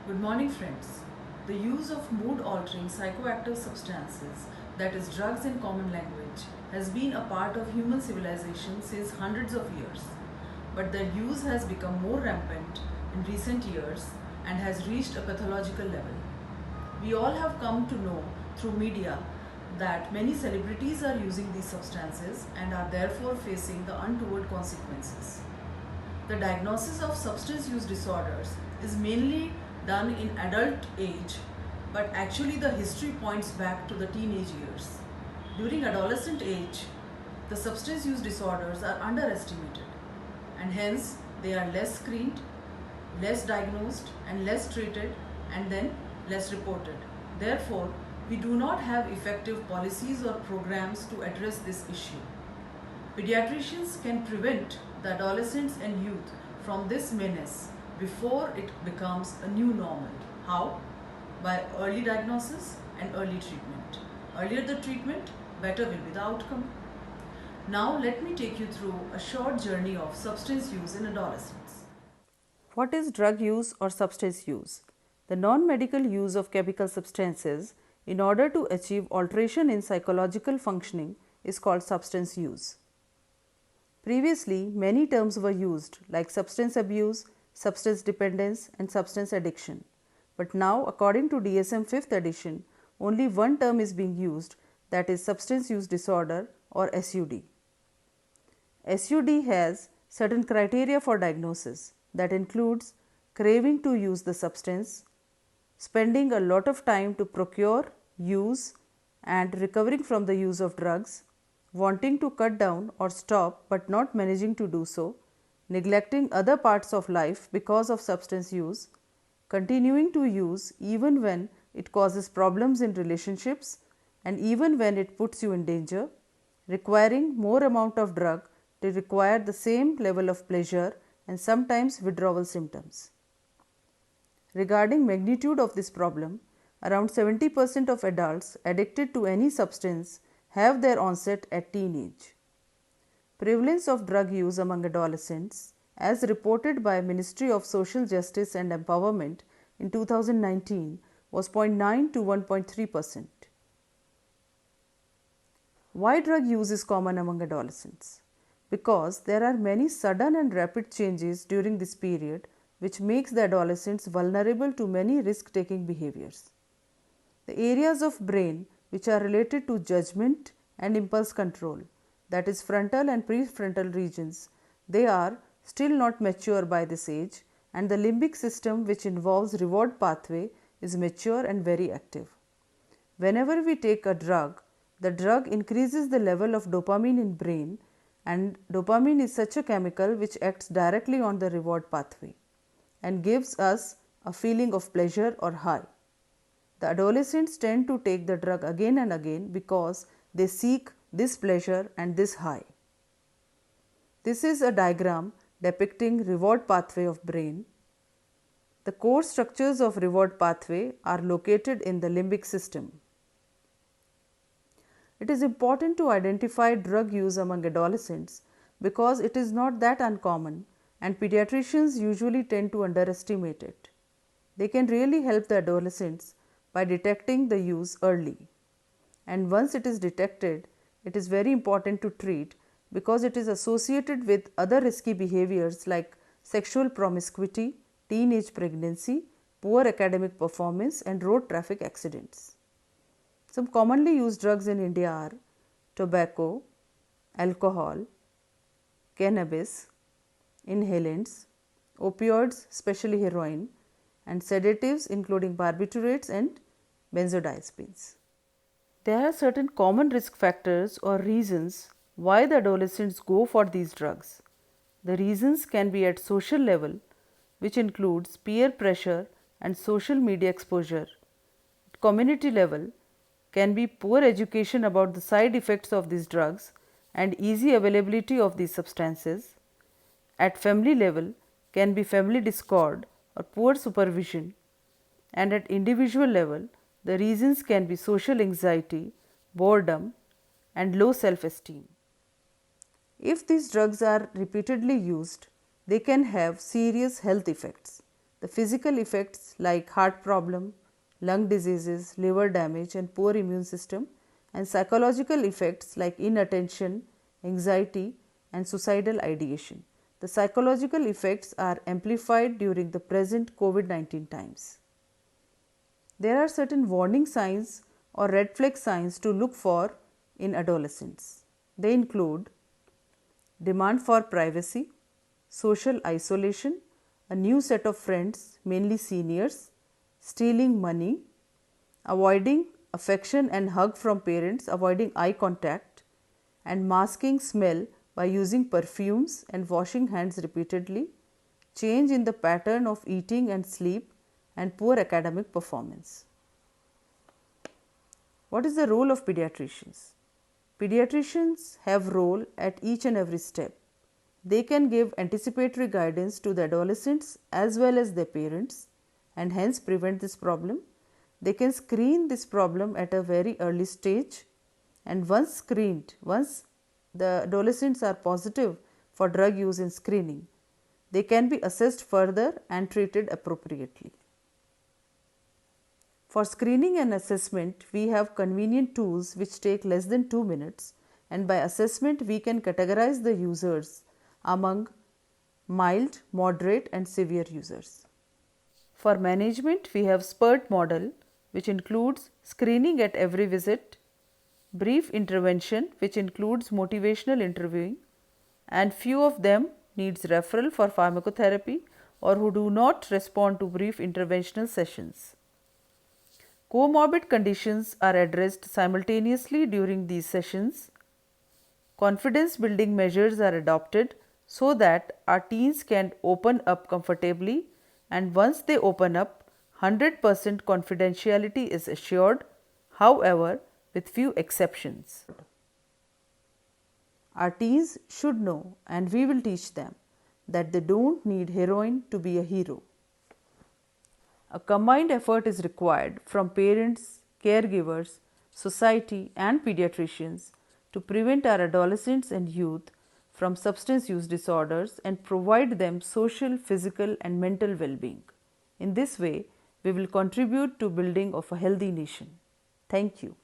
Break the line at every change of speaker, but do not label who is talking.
Good morning, friends. The use of mood altering psychoactive substances, that is, drugs in common language, has been a part of human civilization since hundreds of years. But their use has become more rampant in recent years and has reached a pathological level. We all have come to know through media that many celebrities are using these substances and are therefore facing the untoward consequences. The diagnosis of substance use disorders is mainly done in adult age, but actually the history points back to the teenage years. During adolescent age, the substance use disorders are underestimated and hence they are less screened, less diagnosed and less treated and then less reported. Therefore, we do not have effective policies or programs to address this issue. Pediatricians can prevent the adolescents and youth from this menace before it becomes a new normal. How? By early diagnosis and early treatment. Earlier the treatment, better will be the outcome. Now let me take you through a short journey of substance use in adolescents.
What is drug use or substance use? The non-medical use of chemical substances in order to achieve alteration in psychological functioning is called substance use. Previously, many terms were used like substance abuse, substance dependence and substance addiction. But now, according to DSM 5th edition, only one term is being used, that is substance use disorder or SUD. SUD has certain criteria for diagnosis that includes craving to use the substance, spending a lot of time to procure, use and recovering from the use of drugs, wanting to cut down or stop but not managing to do so, neglecting other parts of life because of substance use, continuing to use even when it causes problems in relationships and even when it puts you in danger, requiring more amount of drug to require the same level of pleasure and sometimes withdrawal symptoms. Regarding magnitude of this problem, around 70% of adults addicted to any substance have their onset at teenage. Prevalence of drug use among adolescents, as reported by Ministry of Social Justice and Empowerment in 2019, was 0.9 to 1.3%. Why drug use is common among adolescents? Because there are many sudden and rapid changes during this period which makes the adolescents vulnerable to many risk-taking behaviors. The areas of brain which are related to judgment and impulse control, that is frontal and prefrontal regions, they are still not mature by this age, and the limbic system which involves reward pathway is mature and very active. Whenever we take a drug, the drug increases the level of dopamine in brain, and dopamine is such a chemical which acts directly on the reward pathway and gives us a feeling of pleasure or high. The adolescents tend to take the drug again and again because they seek this pleasure and this high. This is a diagram depicting reward pathway of brain. The core structures of reward pathway are located in the limbic system. It is important to identify drug use among adolescents because it is not that uncommon and pediatricians usually tend to underestimate it. They can really help the adolescents by detecting the use early. And once it is detected, it is very important to treat because it is associated with other risky behaviors like sexual promiscuity, teenage pregnancy, poor academic performance and road traffic accidents. Some commonly used drugs in India are tobacco, alcohol, cannabis, inhalants, opioids, especially heroin, and sedatives including barbiturates and benzodiazepines. There are certain common risk factors or reasons why the adolescents go for these drugs. The reasons can be at social level, which includes peer pressure and social media exposure. At community level, can be poor education about the side effects of these drugs and easy availability of these substances. At family level, can be family discord or poor supervision, and at individual level, the reasons can be social anxiety, boredom, and low self-esteem. If these drugs are repeatedly used, they can have serious health effects. The physical effects like heart problem, lung diseases, liver damage and poor immune system, and psychological effects like inattention, anxiety and suicidal ideation. The psychological effects are amplified during the present COVID-19 times. There are certain warning signs or red flag signs to look for in adolescents. They include demand for privacy, social isolation, a new set of friends, mainly seniors, stealing money, avoiding affection and hug from parents, avoiding eye contact, and masking smell by using perfumes and washing hands repeatedly, change in the pattern of eating and sleep, and poor academic performance. What is the role of pediatricians? Pediatricians have role at each and every step. They can give anticipatory guidance to the adolescents as well as their parents and hence prevent this problem. They can screen this problem at a very early stage, and once screened, once the adolescents are positive for drug use in screening, they can be assessed further and treated appropriately. For screening and assessment, we have convenient tools which take less than 2 minutes, and by assessment we can categorize the users among mild, moderate and severe users. For management, we have SPURT model which includes screening at every visit, brief intervention which includes motivational interviewing, and few of them needs referral for pharmacotherapy or who do not respond to brief interventional sessions. Comorbid conditions are addressed simultaneously during these sessions. Confidence building measures are adopted so that our teens can open up comfortably, and once they open up, 100% confidentiality is assured, however, with few exceptions. Our teens should know, and we will teach them, that they don't need heroin to be a hero. A combined effort is required from parents, caregivers, society and pediatricians to prevent our adolescents and youth from substance use disorders and provide them social, physical and mental well-being. In this way, we will contribute to building of a healthy nation. Thank you.